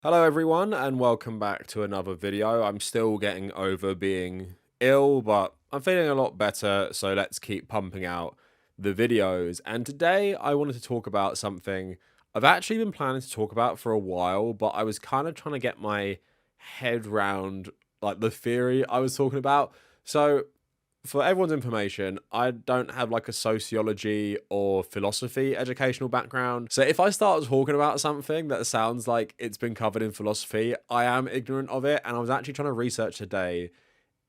Hello everyone and welcome back to another video. I'm still getting over being ill, but I'm feeling a lot better, so let's keep pumping out the videos. And today I wanted to talk about something I've actually been planning to talk about for a while, but I was kind of trying to get my head round like the theory I was talking about. So for everyone's information, I don't have like a sociology or philosophy educational background. So if I start talking about something that sounds like it's been covered in philosophy, I am ignorant of it. And I was actually trying to research today,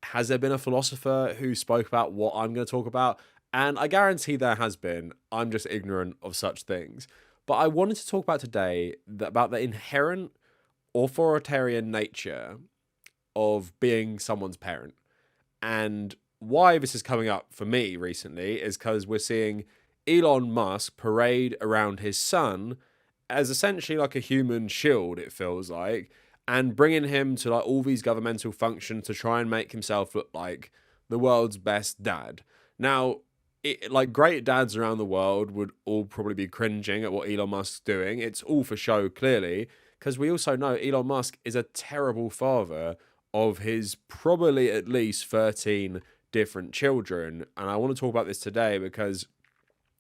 has there been a philosopher who spoke about what I'm going to talk about? And I guarantee there has been. I'm just ignorant of such things. But I wanted to talk about today about the inherent authoritarian nature of being someone's parent. And why this is coming up for me recently is because we're seeing Elon Musk parade around his son as essentially like a human shield, it feels like, and bringing him to like all these governmental functions to try and make himself look like the world's best dad. Now, like great dads around the world would all probably be cringing at what Elon Musk's doing. It's all for show, clearly, because we also know Elon Musk is a terrible father of his probably at least 13 different children. And I want to talk about this today because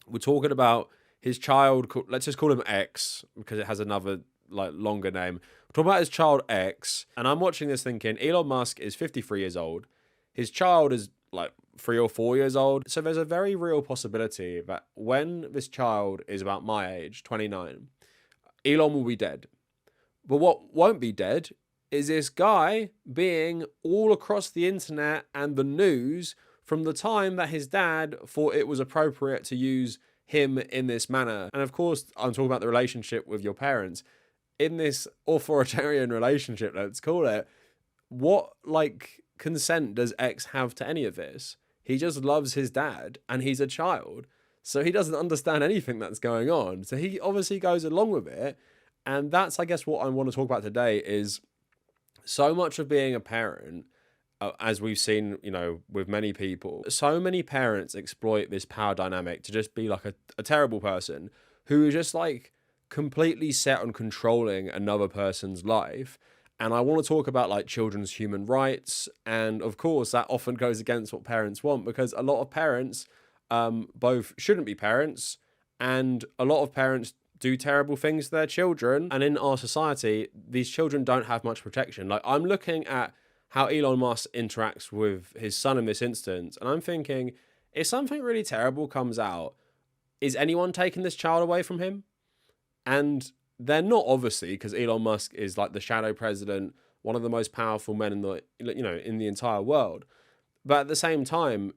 we're talking about his child. Let's just call him X because it has another like longer name. We're talking about his child X, and I'm watching this thinking Elon Musk is 53 years old. His child is like 3 or 4 years old. So there's a very real possibility that when this child is about my age, 29, Elon will be dead. But what won't be dead is this guy being all across the internet and the news from the time that his dad thought it was appropriate to use him in this manner. And of course, I'm talking about the relationship with your parents. In this authoritarian relationship, let's call it, what like consent does X have to any of this? He just loves his dad and he's a child. So he doesn't understand anything that's going on. So he obviously goes along with it. And that's, I guess, what I want to talk about today is so much of being a parent, as we've seen, with many people, so many parents exploit this power dynamic to just be like a terrible person who is just like completely set on controlling another person's life. And I want to talk about like children's human rights. And of course, that often goes against what parents want because a lot of parents both shouldn't be parents and a lot of parents do terrible things to their children. And in our society, these children don't have much protection. Like I'm looking at how Elon Musk interacts with his son in this instance, and I'm thinking, if something really terrible comes out, is anyone taking this child away from him? And they're not, obviously, because Elon Musk is like the shadow president, one of the most powerful men in the entire world. But at the same time,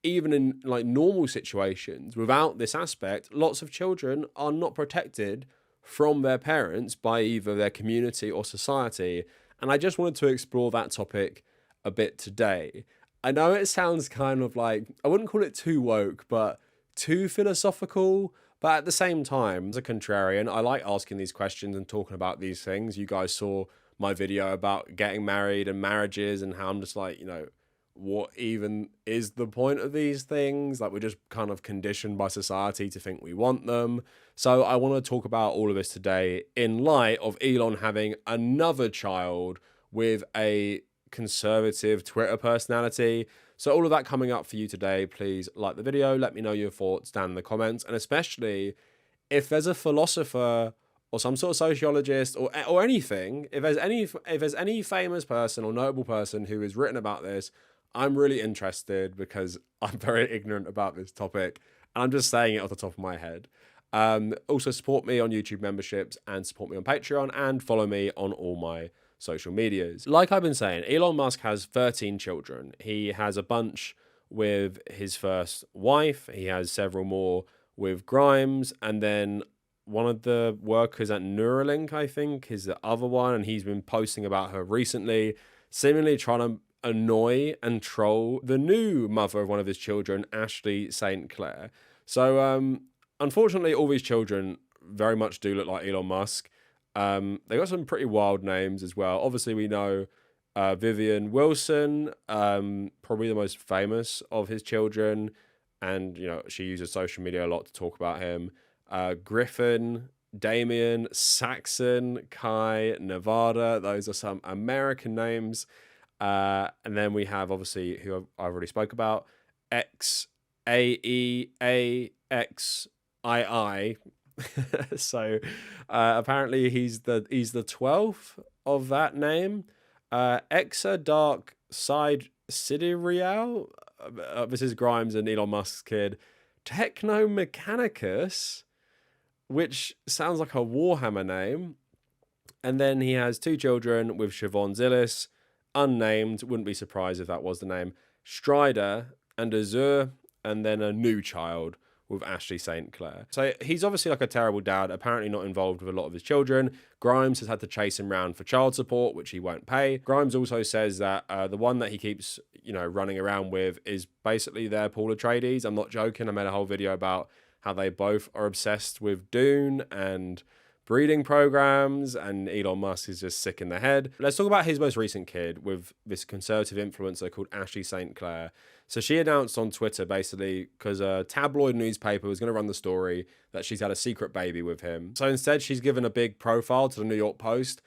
even in like normal situations without this aspect, lots of children are not protected from their parents by either their community or society. And I just wanted to explore that topic a bit today. I know it sounds kind of like, I wouldn't call it too woke, but too philosophical. But at the same time, as a contrarian, I like asking these questions and talking about these things. You guys saw my video about getting married and marriages and how I'm just like, what even is the point of these things? Like we're just kind of conditioned by society to think we want them. So I want to talk about all of this today in light of Elon having another child with a conservative Twitter personality. So all of that coming up for you today. Please like the video, let me know your thoughts down in the comments, and especially if there's a philosopher or some sort of sociologist or anything, if there's any famous person or notable person who has written about this, I'm really interested because I'm very ignorant about this topic and I'm just saying it off the top of my head. Also support me on YouTube memberships and support me on Patreon and follow me on all my social medias. Like I've been saying, Elon Musk has 13 children. He has a bunch with his first wife. He has several more with Grimes, and then one of the workers at Neuralink, I think, is the other one, and he's been posting about her recently, seemingly trying to annoy and troll the new mother of one of his children, Ashley St. Clair. So, unfortunately, all these children very much do look like Elon Musk. They got some pretty wild names as well. Obviously, we know Vivian Wilson, probably the most famous of his children, and she uses social media a lot to talk about him. Griffin Damien, Saxon, Kai, Nevada. Those are some American names. And then we have, obviously, who I've already spoke about, XAEAXII. So apparently he's the 12th of that name. Exa Dark Side Sidereal. This is Grimes and Elon Musk's kid. Technomechanicus, which sounds like a Warhammer name. And then he has 2 children with Siobhan Zillis, unnamed, wouldn't be surprised if that was the name, Strider and Azure, and then a new child with Ashley St. Clair. So he's obviously like a terrible dad, apparently not involved with a lot of his children. Grimes has had to chase him around for child support, which he won't pay. Grimes also says that the one that he keeps, running around with is basically their Paul Atreides. I'm not joking. I made a whole video about how they both are obsessed with Dune and breeding programs, and Elon Musk is just sick in the head. Let's talk about his most recent kid with this conservative influencer called Ashley St. Clair. So she announced on Twitter, basically, because a tabloid newspaper was going to run the story that she's had a secret baby with him. So instead, she's given a big profile to the New York Post.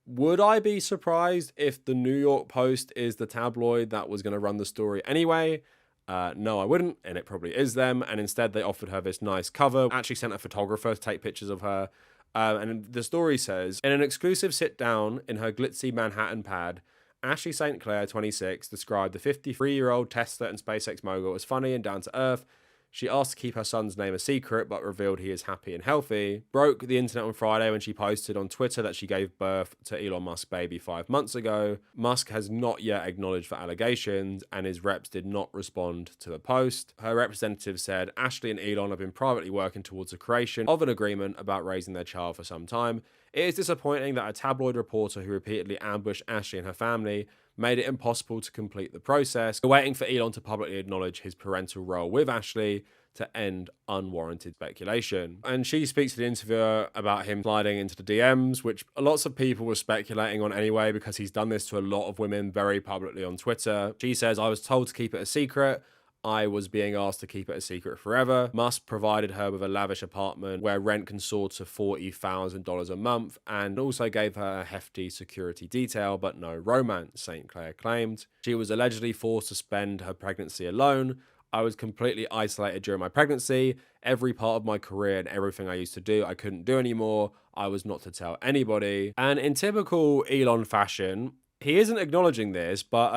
Would I be surprised if the New York Post is the tabloid that was going to run the story anyway? No, I wouldn't, and it probably is them. And instead, they offered her this nice cover. Actually sent a photographer to take pictures of her. And the story says, in an exclusive sit-down in her glitzy Manhattan pad, Ashley St. Clair, 26, described the 53-year-old Tesla and SpaceX mogul as funny and down to earth. She asked to keep her son's name a secret, but revealed he is happy and healthy. Broke the internet on Friday when she posted on Twitter that she gave birth to Elon Musk's baby 5 months ago. Musk has not yet acknowledged the allegations, and his reps did not respond to the post. Her representative said, Ashley and Elon have been privately working towards the creation of an agreement about raising their child for some time. It is disappointing that a tabloid reporter who repeatedly ambushed Ashley and her family made it impossible to complete the process. We're waiting for Elon to publicly acknowledge his parental role with Ashley to end unwarranted speculation. And she speaks to the interviewer about him sliding into the DMs, which lots of people were speculating on anyway, because he's done this to a lot of women very publicly on Twitter. She says, I was told to keep it a secret. I was being asked to keep it a secret forever. Musk provided her with a lavish apartment where rent can soar to $40,000 a month, and also gave her a hefty security detail, but no romance, St. Clair claimed. She was allegedly forced to spend her pregnancy alone. I was completely isolated during my pregnancy. Every part of my career and everything I used to do, I couldn't do anymore. I was not to tell anybody. And in typical Elon fashion, he isn't acknowledging this, but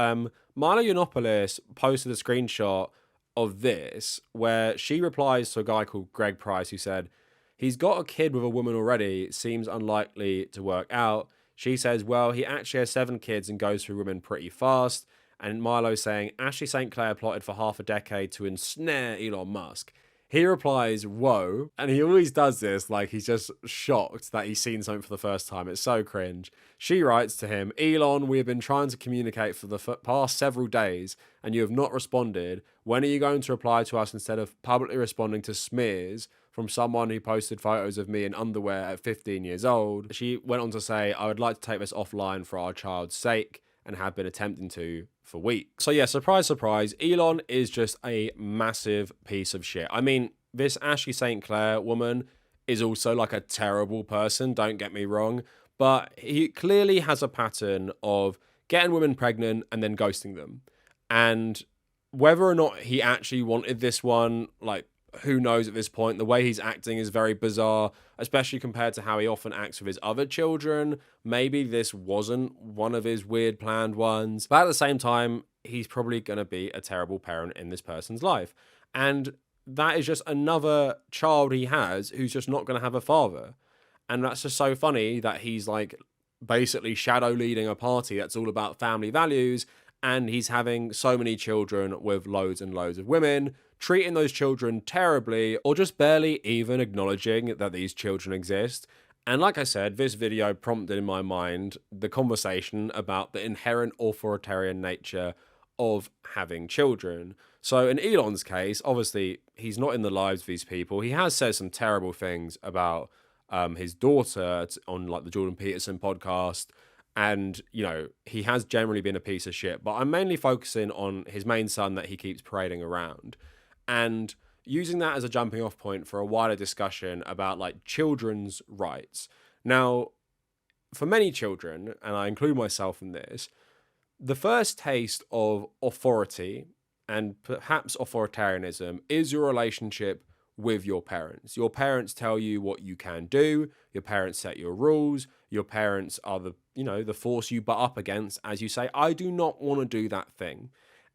Milo Yiannopoulos posted a screenshot of this where she replies to a guy called Greg Price who said, he's got a kid with a woman already, seems unlikely to work out. She says, well, he actually has 7 kids and goes through women pretty fast. And Milo saying, Ashley St. Clair plotted for half a decade to ensnare Elon Musk. He replies, whoa. And he always does this like he's just shocked that he's seen something for the first time. It's so cringe. She writes to him, Elon, we have been trying to communicate for the past several days and you have not responded. When are you going to reply to us instead of publicly responding to smears from someone who posted photos of me in underwear at 15 years old? She went on to say, I would like to take this offline for our child's sake, and have been attempting to for weeks. So yeah, surprise, surprise, Elon is just a massive piece of shit. I mean, this Ashley St. Clair woman is also like a terrible person, don't get me wrong, but he clearly has a pattern of getting women pregnant and then ghosting them. And whether or not he actually wanted this one, like, who knows at this point. The way he's acting is very bizarre, especially compared to how he often acts with his other children. Maybe this wasn't one of his weird planned ones, but at the same time, he's probably going to be a terrible parent in this person's life. And that is just another child he has who's just not going to have a father. And that's just so funny that he's like basically shadow leading a party that's all about family values, and he's having so many children with loads and loads of women, treating those children terribly, or just barely even acknowledging that these children exist. And like I said, this video prompted in my mind the conversation about the inherent authoritarian nature of having children. So in Elon's case, obviously, he's not in the lives of these people. He has said some terrible things about his daughter on like the Jordan Peterson podcast. And, you know, he has generally been a piece of shit. But I'm mainly focusing on his main son that he keeps parading around. And, using that as a jumping off point for a wider discussion about like children's rights. Now, for many children, and I include myself in this, the first taste of authority and perhaps authoritarianism is your relationship with your parents. Your parents tell you what you can do, your parents set your rules, your parents are the force you butt up against as you say, I do not want to do that thing.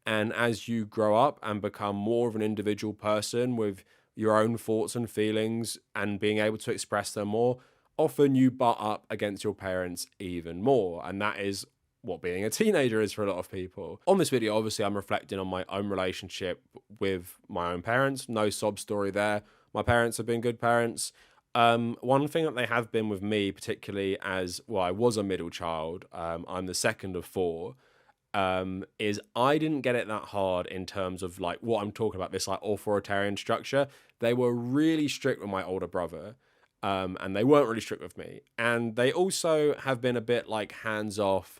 And as you grow up and become more of an individual person with your own thoughts and feelings and being able to express them more, often you butt up against your parents even more. And that is what being a teenager is for a lot of people. On this video, obviously, I'm reflecting on my own relationship with my own parents. No sob story there. My parents have been good parents. One thing that they have been with me, particularly as, well, I was a middle child. I'm the second of four. Is I didn't get it that hard in terms of like what I'm talking about, this like authoritarian structure. They were really strict with my older brother. And they weren't really strict with me. And they also have been a bit like hands off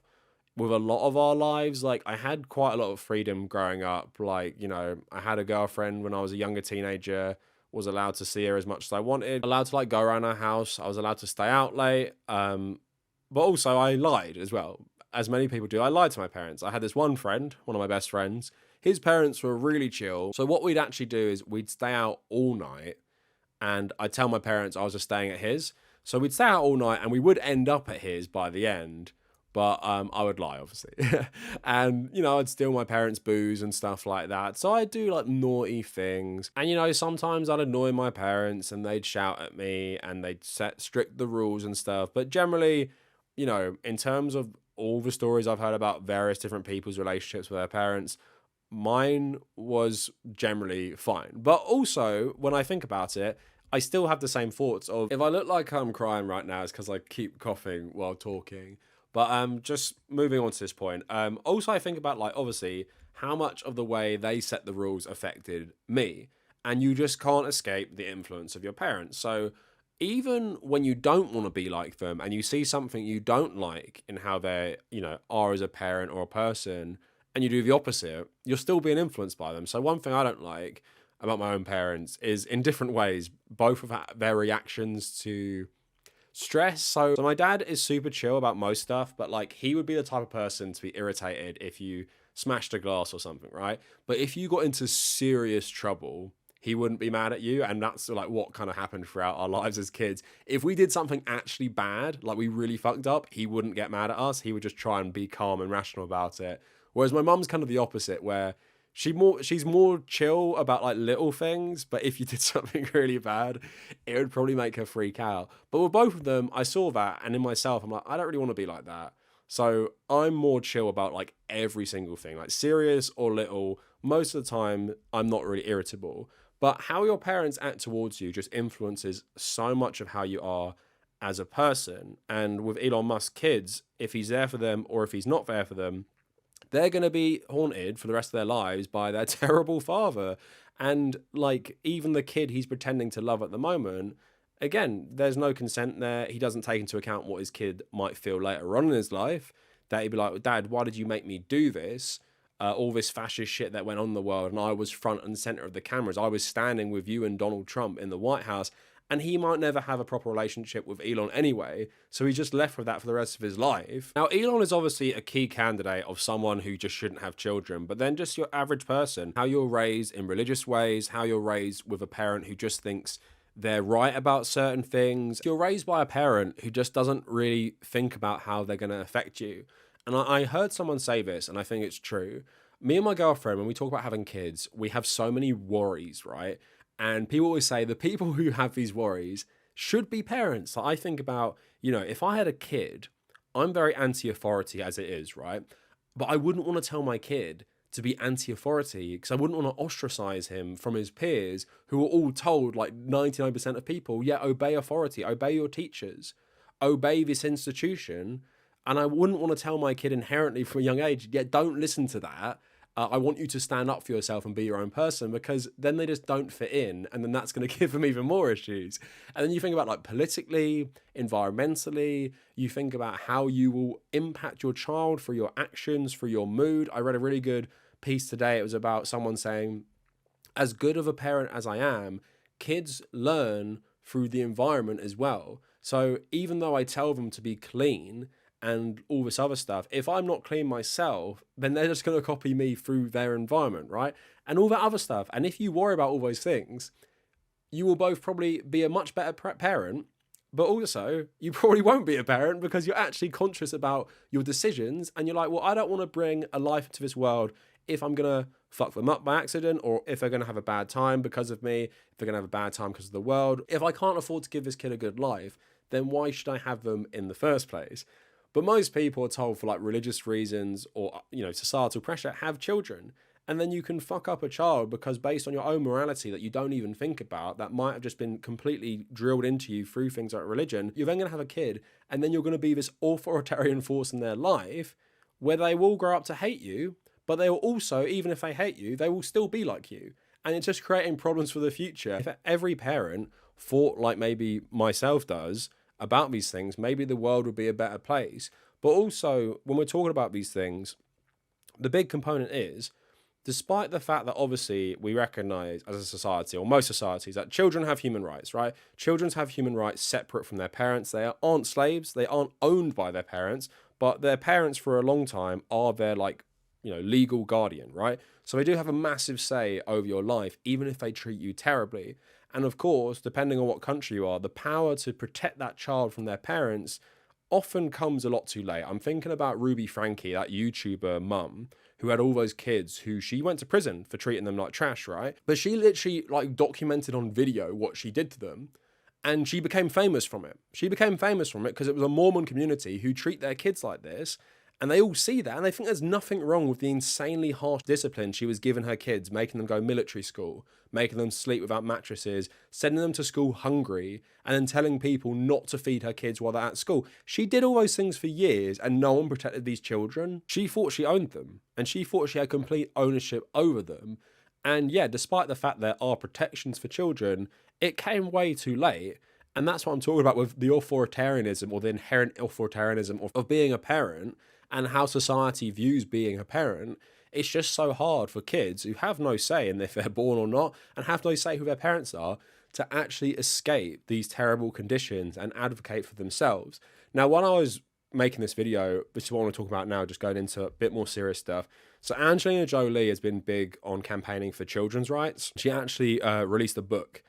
with a lot of our lives. Like I had quite a lot of freedom growing up. Like, I had a girlfriend when I was a younger teenager, was allowed to see her as much as I wanted, allowed to like go around our house. I was allowed to stay out late. But also I lied as well. As many people do, I lied to my parents. I had this one friend, one of my best friends. His parents were really chill. So what we'd actually do is we'd stay out all night and I'd tell my parents I was just staying at his. So we'd stay out all night and we would end up at his by the end. But I would lie, obviously. And, I'd steal my parents' booze and stuff like that. So I'd do like naughty things. And, sometimes I'd annoy my parents and they'd shout at me and they'd set strict the rules and stuff. But generally, in terms of all the stories I've heard about various different people's relationships with their parents, mine was generally fine. But also, when I think about it, I still have the same thoughts of, if I look like I'm crying right now, it's because I keep coughing while talking. But just moving on to this point, also I think about like obviously how much of the way they set the rules affected me, and you just can't escape the influence of your parents. So even when you don't want to be like them and you see something you don't like in how they are as a parent or a person, and you do the opposite, you're still being influenced by them. So one thing I don't like about my own parents is in different ways, both of their reactions to stress. So my dad is super chill about most stuff, but like he would be the type of person to be irritated if you smashed a glass or something, right? But if you got into serious trouble, he wouldn't be mad at you. And that's like what kind of happened throughout our lives as kids. If we did something actually bad, like we really fucked up, he wouldn't get mad at us. He would just try and be calm and rational about it. Whereas my mum's kind of the opposite, where she's more chill about like little things, but if you did something really bad, it would probably make her freak out. But with both of them, I saw that, and in myself, I'm like, I don't really want to be like that. So I'm more chill about like every single thing, like serious or little. Most of the time, I'm not really irritable. But how your parents act towards you just influences so much of how you are as a person. And with Elon Musk kids, if he's there for them or if he's not there for them, they're going to be haunted for the rest of their lives by their terrible father. And like even the kid he's pretending to love at the moment, again, there's no consent there. He doesn't take into account what his kid might feel later on in his life. That he'd be like, Dad, why did you make me do this? All this fascist shit that went on in the world, and I was front and center of the cameras. I was standing with you and Donald Trump in the White House, and he might never have a proper relationship with Elon anyway, so he's just left with that for the rest of his life. Now, Elon is obviously a key candidate of someone who just shouldn't have children, but then just your average person, how you're raised in religious ways, how you're raised with a parent who just thinks they're right about certain things. You're raised by a parent who just doesn't really think about how they're going to affect you. And I heard someone say this, and I think it's true. Me and my girlfriend, when we talk about having kids, we have so many worries, right? And people always say the people who have these worries should be parents. So I think about, if I had a kid, I'm very anti-authority as it is, right? But I wouldn't want to tell my kid to be anti-authority because I wouldn't want to ostracize him from his peers who are all told, like 99% of people, yeah, obey authority, obey your teachers, obey this institution. And I wouldn't want to tell my kid inherently from a young age, yeah, don't listen to that. I want you to stand up for yourself and be your own person, because then they just don't fit in, and then that's going to give them even more issues. And then you think about like politically, environmentally, you think about how you will impact your child through your actions, through your mood. I read a really good piece today. It was about someone saying as good of a parent as I am, kids learn through the environment as well. So even though I tell them to be clean and all this other stuff, if I'm not clean myself, then they're just going to copy me through their environment, right? And all that other stuff. And if you worry about all those things, you will both probably be a much better parent, but also you probably won't be a parent because you're actually conscious about your decisions and you're like, well, I don't want to bring a life into this world if I'm going to fuck them up by accident, or if they're going to have a bad time because of me, if they're going to have a bad time because of the world. If I can't afford to give this kid a good life, then why should I have them in the first place? But most people are told for like religious reasons or, societal pressure, have children. And then you can fuck up a child because based on your own morality that you don't even think about, that might have just been completely drilled into you through things like religion, you're then going to have a kid and then you're going to be this authoritarian force in their life where they will grow up to hate you, but they will also, even if they hate you, they will still be like you. And it's just creating problems for the future. If every parent thought like maybe myself does about these things, maybe the world would be a better place. But also, when we're talking about these things, the big component is, despite the fact that obviously we recognize as a society, or most societies, that children have human rights, right? Children have human rights separate from their parents. They aren't slaves. They aren't owned by their parents, but their parents for a long time are their legal guardian, right? So they do have a massive say over your life, even if they treat you terribly. And of course, depending on what country you are, the power to protect that child from their parents often comes a lot too late. I'm thinking about Ruby Frankie, that YouTuber mum, who had all those kids who she went to prison for treating them like trash, right? But she literally documented on video what she did to them. And she became famous from it. She became famous from it because it was a Mormon community who treat their kids like this. And they all see that and they think there's nothing wrong with the insanely harsh discipline she was giving her kids, making them go military school, making them sleep without mattresses, sending them to school hungry, and then telling people not to feed her kids while they're at school. She did all those things for years and no one protected these children. She thought she owned them and she thought she had complete ownership over them. And yeah, despite the fact there are protections for children, it came way too late. And that's what I'm talking about with the authoritarianism, or the inherent authoritarianism of being a parent, and how society views being a parent. It's just so hard for kids who have no say in if they're born or not, and have no say who their parents are, to actually escape these terrible conditions and advocate for themselves. Now, when I was making this video, which is what I want to talk about now, just going into a bit more serious stuff. So Angelina Jolie has been big on campaigning for children's rights. She actually released a book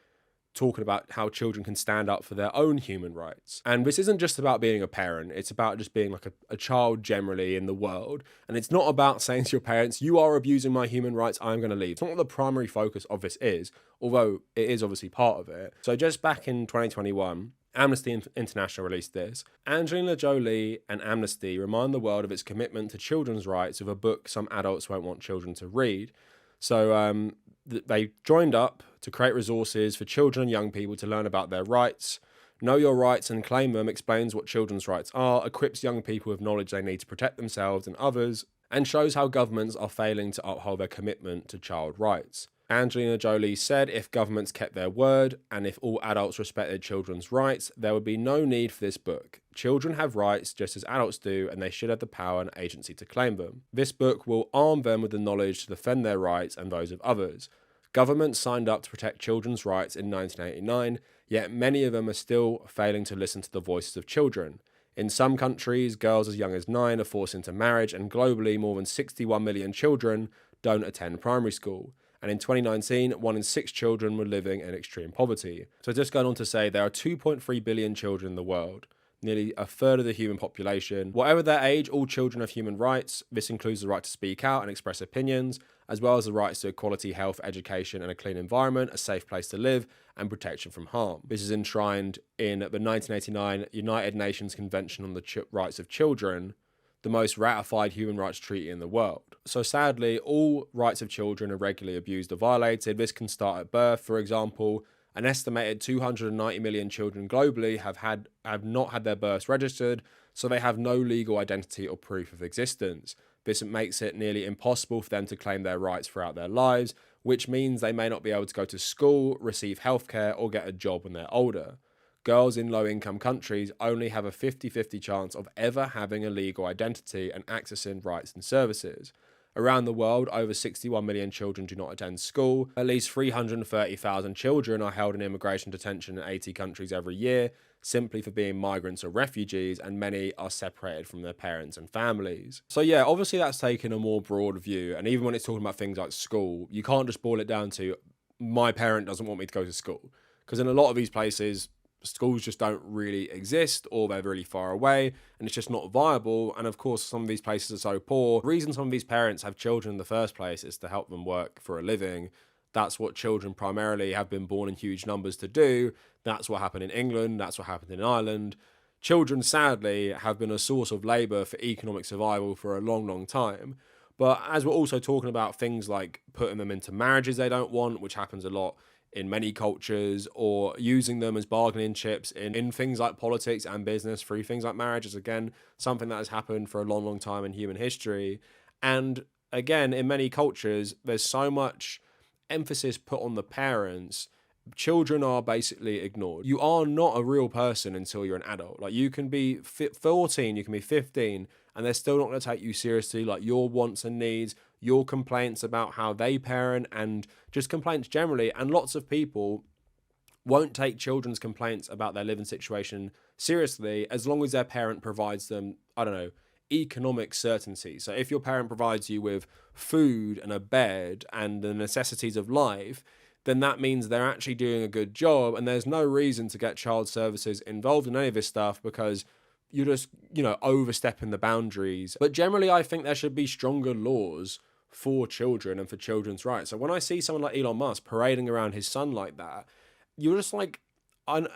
talking about how children can stand up for their own human rights. And this isn't just about being a parent, it's about just being like a child generally in the world. And it's not about saying to your parents, you are abusing my human rights, I'm going to leave. It's not what the primary focus of this is, although it is obviously part of it. So just back in 2021, Amnesty International released this. Angelina Jolie and Amnesty remind the world of its commitment to children's rights with a book some adults won't want children to read. So they joined up to create resources for children and young people to learn about their rights. Know Your Rights and Claim Them explains what children's rights are, equips young people with knowledge they need to protect themselves and others, and shows how governments are failing to uphold their commitment to child rights. Angelina Jolie said if governments kept their word and if all adults respected children's rights, there would be no need for this book. Children have rights just as adults do, and they should have the power and agency to claim them. This book will arm them with the knowledge to defend their rights and those of others. Governments signed up to protect children's rights in 1989, yet many of them are still failing to listen to the voices of children. In some countries, girls as young as 9 are forced into marriage, and globally, more than 61 million children don't attend primary school. And in 2019, 1 in 6 children were living in extreme poverty. So just going on to say, there are 2.3 billion children in the world, nearly a third of the human population. Whatever their age, all children have human rights. This includes the right to speak out and express opinions, as well as the rights to quality health, education, and a clean environment, a safe place to live, and protection from harm. This is enshrined in the 1989 United Nations Convention on the Rights of Children, the most ratified human rights treaty in the world. So sadly, all rights of children are regularly abused or violated. This can start at birth. For example, an estimated 290 million children globally have not had their births registered, so they have no legal identity or proof of existence. This makes it nearly impossible for them to claim their rights throughout their lives, which means they may not be able to go to school, receive healthcare, or get a job when they're older. Girls in low-income countries only have a 50-50 chance of ever having a legal identity and accessing rights and services. Around the world, over 61 million children do not attend school. At least 330,000 children are held in immigration detention in 80 countries every year, simply for being migrants or refugees, and many are separated from their parents and families. So yeah, obviously that's taken a more broad view, and even when it's talking about things like school, you can't just boil it down to, my parent doesn't want me to go to school. Because in a lot of these places, schools just don't really exist, or they're really far away and it's just not viable. And of course, some of these places are so poor. The reason some of these parents have children in the first place is to help them work for a living. That's what children primarily have been born in huge numbers to do. That's what happened in England. That's what happened in Ireland. Children, sadly, have been a source of labour for economic survival for a long, long time. But as we're also talking about things like putting them into marriages they don't want, which happens a lot in many cultures, or using them as bargaining chips in things like politics and business through things like marriages, again, something that has happened for a long, long time in human history. And again, in many cultures, there's so much emphasis put on the parents. Children are basically ignored. You are not a real person until you're an adult. Like, you can be 14, you can be 15, and they're still not going to take you seriously. Like, your wants and needs, your complaints about how they parent, and just complaints generally. And lots of people won't take children's complaints about their living situation seriously as long as their parent provides them, I don't know, economic certainty. So if your parent provides you with food and a bed and the necessities of life, then that means they're actually doing a good job, and there's no reason to get child services involved in any of this stuff, because you're just, overstepping the boundaries. But generally, I think there should be stronger laws for children and for children's rights. So when I see someone like Elon Musk parading around his son like that, you're just like,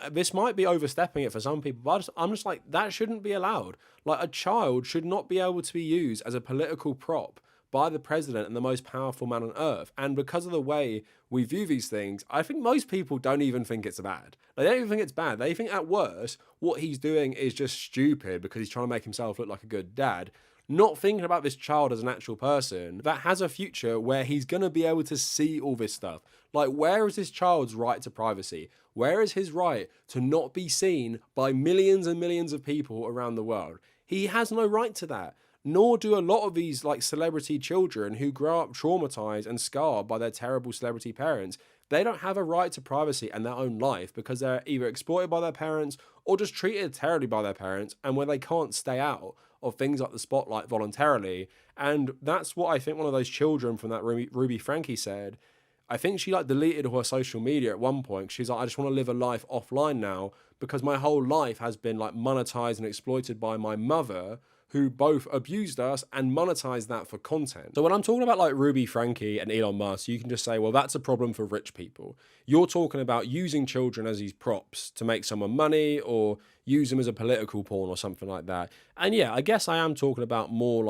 this might be overstepping it for some people, but I'm just like, that shouldn't be allowed. Like, a child should not be able to be used as a political prop by the president and the most powerful man on earth. And because of the way we view these things, I think most people don't even think it's bad. They don't even think it's bad. They think at worst, what he's doing is just stupid because he's trying to make himself look like a good dad, not thinking about this child as an actual person that has a future where he's going to be able to see all this stuff. Like, where is this child's right to privacy? Where is his right to not be seen by millions and millions of people around the world? He has no right to that. Nor do a lot of these like celebrity children who grow up traumatized and scarred by their terrible celebrity parents. They don't have a right to privacy and their own life because they're either exploited by their parents or just treated terribly by their parents, and where they can't stay out of things like the spotlight voluntarily. And that's what I think one of those children from that Ruby Frankie said. I think she deleted her social media at one point. She's like, I just want to live a life offline now because my whole life has been monetized and exploited by my mother, who both abused us and monetized that for content. So when I'm talking about Ruby Frankie and Elon Musk, you can just say, well, that's a problem for rich people. You're talking about using children as these props to make someone money, or use them as a political pawn or something like that. And yeah, I guess I am talking about more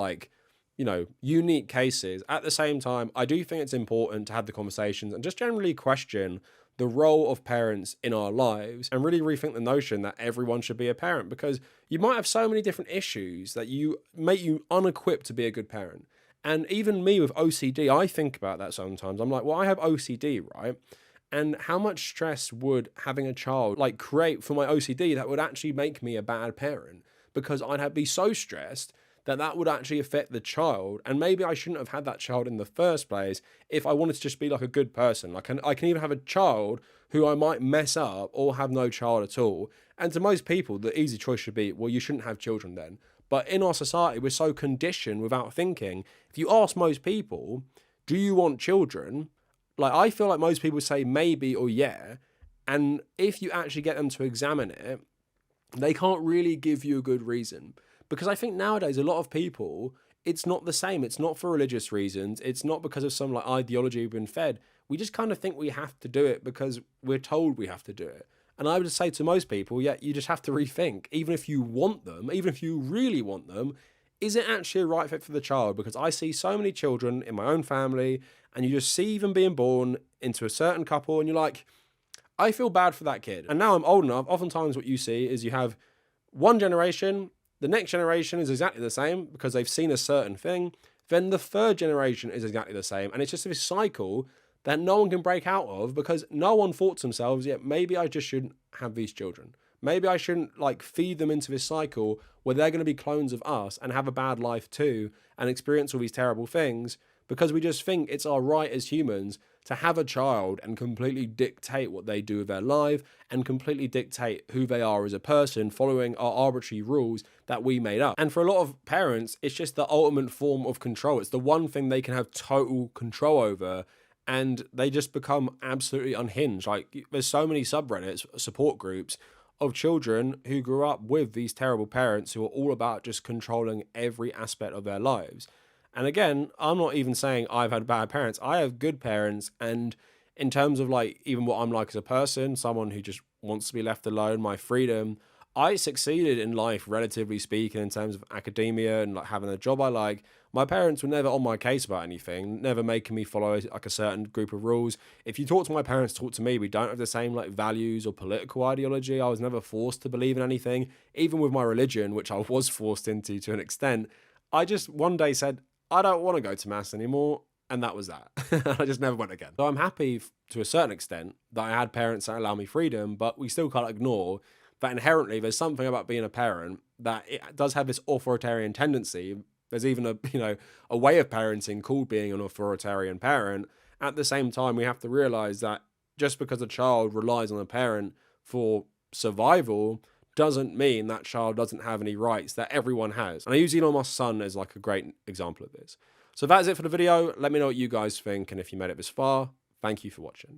unique cases. At the same time, I do think it's important to have the conversations and just generally question the role of parents in our lives, and really rethink the notion that everyone should be a parent, because you might have so many different issues that you make you unequipped to be a good parent. And even me with OCD, I think about that sometimes. I'm like, well, I have OCD, right? And how much stress would having a child create for my OCD that would actually make me a bad parent? Because I'd be so stressed that would actually affect the child, and maybe I shouldn't have had that child in the first place if I wanted to just be a good person. I can even have a child who I might mess up, or have no child at all. And to most people, the easy choice should be, well, you shouldn't have children then. But in our society, we're so conditioned without thinking. If you ask most people, do you want children? I feel like most people say maybe or yeah. And if you actually get them to examine it, they can't really give you a good reason. Because I think nowadays, a lot of people, it's not the same. It's not for religious reasons. It's not because of some ideology we've been fed. We just kind of think we have to do it because we're told we have to do it. And I would say to most people, yeah, you just have to rethink. Even if you want them, even if you really want them, is it actually a right fit for the child? Because I see so many children in my own family, and you just see them being born into a certain couple, and you're like, I feel bad for that kid. And now I'm old enough, oftentimes what you see is you have one generation, the next generation is exactly the same because they've seen a certain thing. Then the third generation is exactly the same. And it's just this cycle that no one can break out of, because no one thought to themselves, yeah, maybe I just shouldn't have these children. Maybe I shouldn't like feed them into this cycle where they're going to be clones of us and have a bad life too and experience all these terrible things because we just think it's our right as humans to have a child and completely dictate what they do with their life and completely dictate who they are as a person following our arbitrary rules that we made up. And for a lot of parents, it's just the ultimate form of control. It's the one thing they can have total control over, and they just become absolutely unhinged. Like, there's so many subreddits, support groups of children who grew up with these terrible parents who are all about just controlling every aspect of their lives. And again, I'm not even saying I've had bad parents. I have good parents. And in terms of like even what I'm like as a person, someone who just wants to be left alone, my freedom, I succeeded in life, relatively speaking, in terms of academia and like having a job I like. My parents were never on my case about anything, never making me follow like a certain group of rules. If you talk to my parents, talk to me, we don't have the same like values or political ideology. I was never forced to believe in anything, even with my religion, which I was forced into to an extent. I just one day said, I don't want to go to mass anymore. And that was that. I just never went again. So I'm happy to a certain extent that I had parents that allow me freedom, but we still can't ignore that inherently there's something about being a parent that it does have this authoritarian tendency. There's even a way of parenting called being an authoritarian parent. At the same time, we have to realize that just because a child relies on a parent for survival doesn't mean that child doesn't have any rights that everyone has. And I use Elon Musk's son as like a great example of this. So that's it for the video. Let me know what you guys think, and if you made it this far, thank you for watching.